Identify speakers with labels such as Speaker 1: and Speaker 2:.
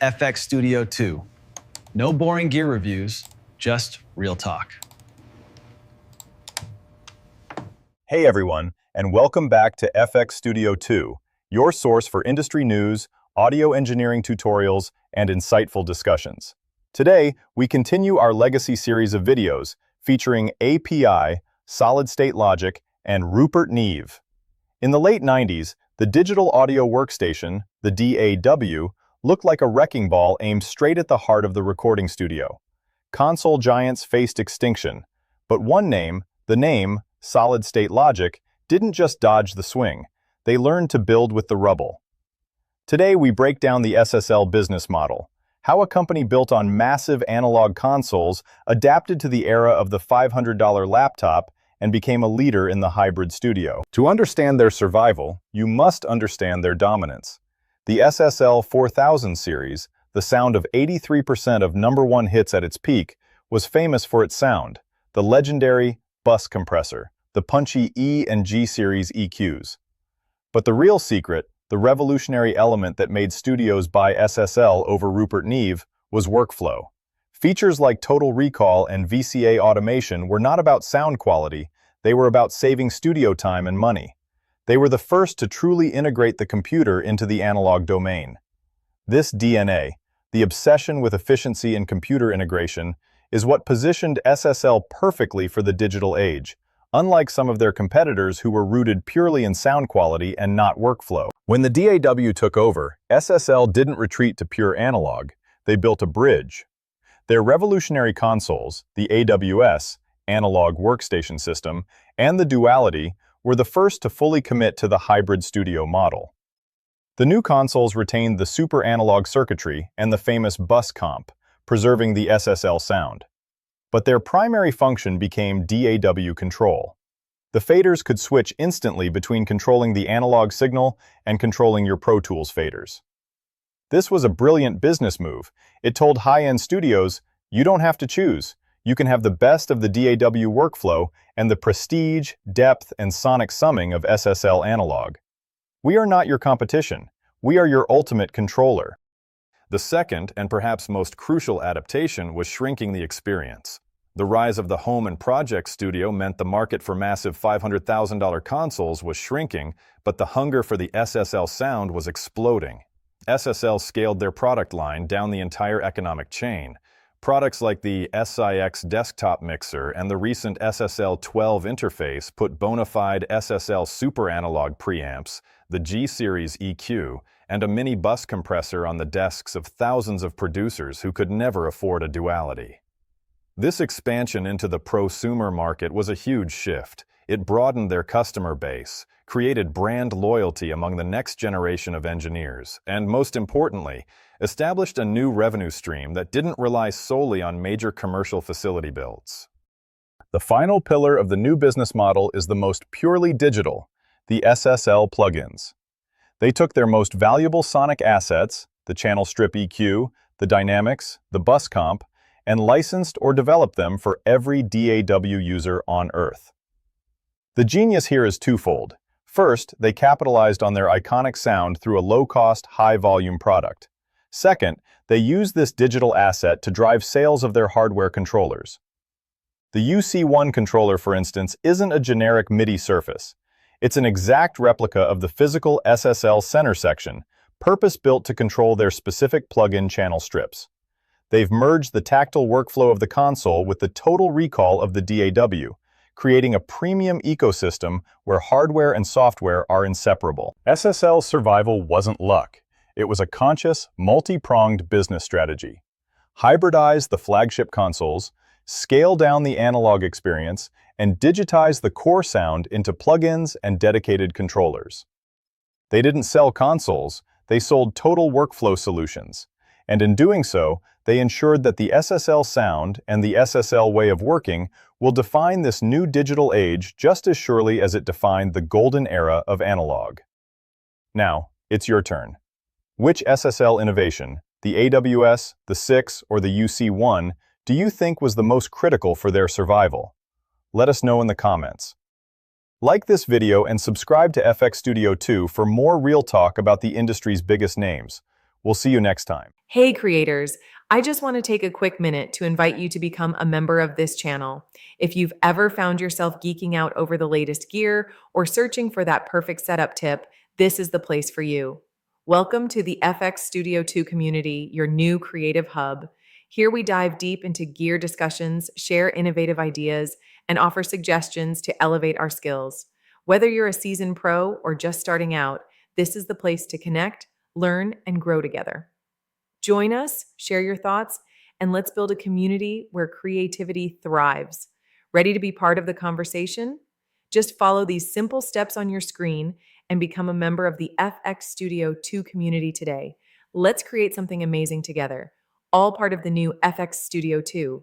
Speaker 1: FX Studio 2. No boring gear reviews, just real talk.
Speaker 2: Hey everyone, and welcome back to FX Studio 2, your source for industry news, audio engineering tutorials, and insightful discussions. Today, we continue our legacy series of videos featuring API, solid-state logic, and Rupert Neve. In the late 90s, the Digital Audio Workstation, the DAW, looked like a wrecking ball aimed straight at the heart of the recording studio. Console giants faced extinction, but one name, the name, solid-state logic, didn't just dodge the swing. They learned to build with the rubble. Today we break down the SSL business model, how a company built on massive analog consoles adapted to the era of the $500 laptop and became a leader in the hybrid studio. To understand their survival, you must understand their dominance. The SSL 4000 series, the sound of 83% of #1 hits at its peak, was famous for its sound, the legendary bus compressor, the punchy E and G series EQs. But the real secret, the revolutionary element that made studios buy SSL over Rupert Neve, was workflow. Features like Total Recall and VCA automation were not about sound quality, they were about saving studio time and money. They were the first to truly integrate the computer into the analog domain. This DNA, the obsession with efficiency and computer integration, is what positioned SSL perfectly for the digital age, unlike some of their competitors who were rooted purely in sound quality and not workflow. When the DAW took over, SSL didn't retreat to pure analog, they built a bridge. Their revolutionary consoles, the AWS, Analog Workstation System, and the Duality, were the first to fully commit to the hybrid studio model. The new consoles retained the SuperAnalogue circuitry and the famous bus comp, preserving the SSL sound. But their primary function became DAW control. The faders could switch instantly between controlling the analog signal and controlling your Pro Tools faders. This was a brilliant business move. It told high-end studios, you don't have to choose. You can have the best of the DAW workflow and the prestige, depth, and sonic summing of SSL analog. We are not your competition. We are your ultimate controller. The second, and perhaps most crucial adaptation, was shrinking the experience. The rise of the home and project studio meant the market for massive $500,000 consoles was shrinking, but the hunger for the SSL sound was exploding. SSL scaled their product line down the entire economic chain. Products like the SIX desktop mixer and the recent SSL 12 interface put bona fide SSL SuperAnalogue preamps, the G-series EQ, and a mini bus compressor on the desks of thousands of producers who could never afford a Duality. This expansion into the prosumer market was a huge shift. It broadened their customer base, created brand loyalty among the next generation of engineers, and most importantly, established a new revenue stream that didn't rely solely on major commercial facility builds. The final pillar of the new business model is the most purely digital, the SSL plugins. They took their most valuable sonic assets, the channel strip EQ, the dynamics, the bus comp, and licensed or developed them for every DAW user on Earth. The genius here is twofold. First, they capitalized on their iconic sound through a low-cost, high-volume product. Second, they used this digital asset to drive sales of their hardware controllers. The UC1 controller, for instance, isn't a generic MIDI surface. It's an exact replica of the physical SSL center section, purpose-built to control their specific plug-in channel strips. They've merged the tactile workflow of the console with the total recall of the DAW, creating a premium ecosystem where hardware and software are inseparable. SSL's survival wasn't luck. It was a conscious, multi-pronged business strategy. Hybridize the flagship consoles, scale down the analog experience, and digitize the core sound into plugins and dedicated controllers. They didn't sell consoles, they sold total workflow solutions. And in doing so, they ensured that the SSL sound and the SSL way of working will define this new digital age just as surely as it defined the golden era of analog. Now, it's your turn. Which SSL innovation, the AWS, the SIX, or the UC1, do you think was the most critical for their survival? Let us know in the comments. Like this video and subscribe to FX Studio 2 for more real talk about the industry's biggest names. We'll We'll see you next time.
Speaker 3: Hey creators, I just want to take a quick minute to invite you to become a member of this channel. If you've ever found yourself geeking out over the latest gear or searching for that perfect setup tip, this is the place for you. Welcome to the FX Studio 2 community, your new creative hub. Here we dive deep into gear discussions, share innovative ideas, and offer suggestions to elevate our skills. Whether you're a seasoned pro or just starting out, this is the place to connect, learn, and grow together. Join us, share your thoughts, and let's build a community where creativity thrives. Ready to be part of the conversation? Just follow these simple steps on your screen and become a member of the FX Studio 2 community today. Let's create something amazing together, all part of the new FX Studio 2.